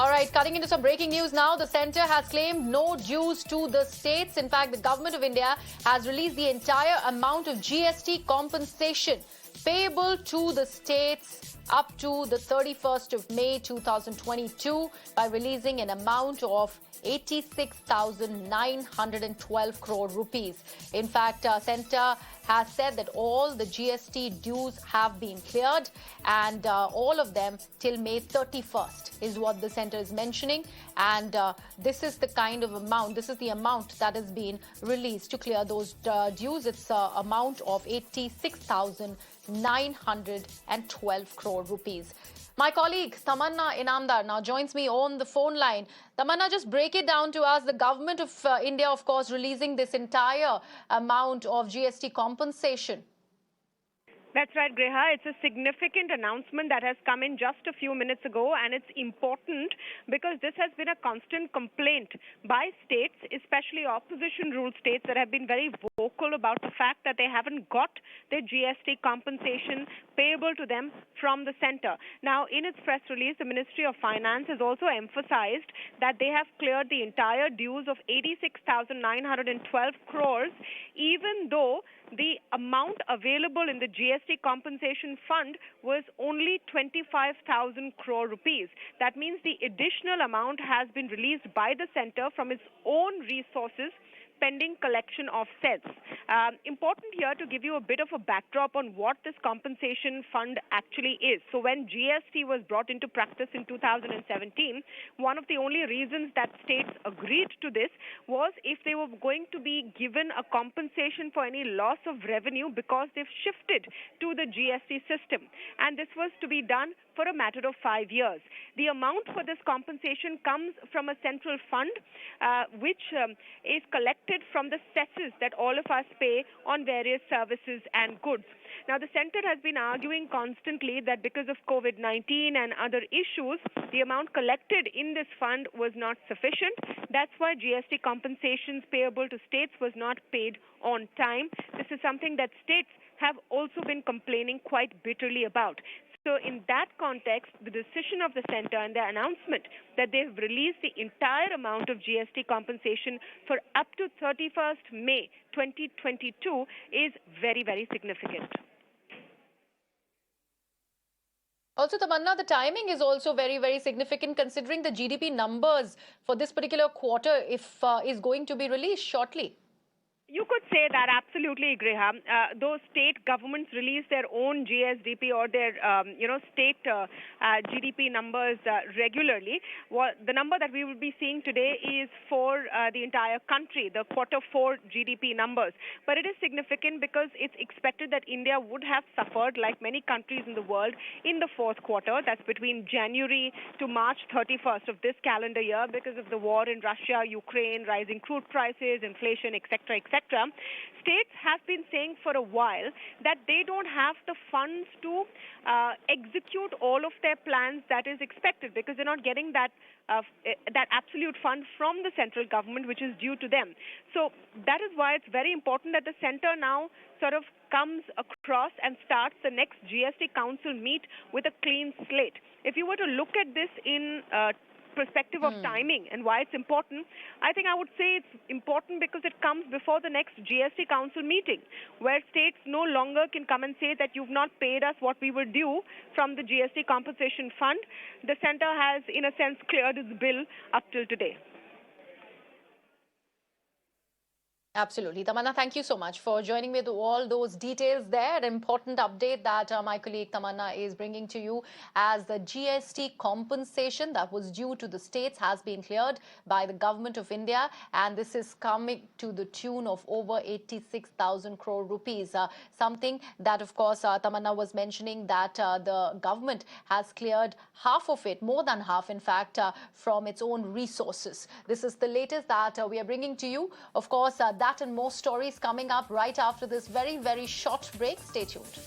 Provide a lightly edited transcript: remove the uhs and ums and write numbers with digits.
All right, cutting into some breaking news now. The centre has claimed no dues to the states. In fact, the government of India has released the entire amount of GST compensation payable to the states up to the 31st of May 2022 by releasing an amount of 86,912 crore rupees. In fact, centre has said that all the GST dues have been cleared, and all of them till May 31st is what the centre is mentioning. And this is the kind of amount, this is the amount that has been released to clear those dues. It's an amount of 86,912 crore rupees. My colleague Tamanna Inamdar now joins me on the phone line. Tamanna, just break it down to us. The government of India, of course, releasing this entire amount of GST compensation. That's right, Griha. It's a significant announcement that has come in just a few minutes ago, and it's important because this has been a constant complaint by states, especially opposition-ruled states, that have been very vocal about the fact that they haven't got their GST compensation payable to them from the centre. Now, in its press release, the Ministry of Finance has also emphasized that they have cleared the entire dues of 86,912 crores, even though the amount available in the GST compensation fund was only 25,000 crore rupees. That means the additional amount has been released by the centre from its own resources pending collection of cess. Important here to give you a bit of a backdrop on what this compensation fund actually is. So when GST was brought into practice in 2017, one of the only reasons that states agreed to this was if they were going to be given a compensation for any loss of revenue because they've shifted to the GST system. And this was to be done for a matter of 5 years. The amount for this compensation comes from a central fund which is collected from the cesses that all of us pay on various services and goods. Now, the centre has been arguing constantly that because of COVID-19 and other issues, the amount collected in this fund was not sufficient. That's why GST compensations payable to states was not paid on time. This is something that states have also been complaining quite bitterly about. So in that context, the decision of the centre and the announcement that they've released the entire amount of GST compensation for up to 31st May 2022 is very, very significant. Also, Tamanna, the timing is also very, very significant considering the GDP numbers for this particular quarter is going to be released shortly. You could say that, absolutely, Griha. Those state governments release their own GSDP or their, state GDP numbers regularly. Well, the number that we will be seeing today is for the entire country, the Q4 GDP numbers. But it is significant because it's expected that India would have suffered, like many countries in the world, in the fourth quarter. That's between January to March 31st of this calendar year because of the war in Russia, Ukraine, rising crude prices, inflation, etc., etc. States have been saying for a while that they don't have the funds to execute all of their plans that is expected because they're not getting that absolute fund from the central government, which is due to them. So that is why it's very important that the centre now sort of comes across and starts the next GST Council meet with a clean slate. If you were to look at this in perspective of timing and why it's important, I think I would say it's important because it comes before the next GST Council meeting, where states no longer can come and say that you've not paid us what we were due from the GST compensation fund. The centre has, in a sense, cleared its bill up till today. Absolutely. Tamanna, thank you so much for joining me with all those details there. An important update that my colleague Tamanna is bringing to you as the GST compensation that was due to the states has been cleared by the government of India, and this is coming to the tune of over 86,000 crore rupees. Something that, of course, Tamanna was mentioning that the government has cleared half of it, more than half, in fact, from its own resources. This is the latest that we are bringing to you. Of course, that and more stories coming up right after this very, very short break. Stay tuned.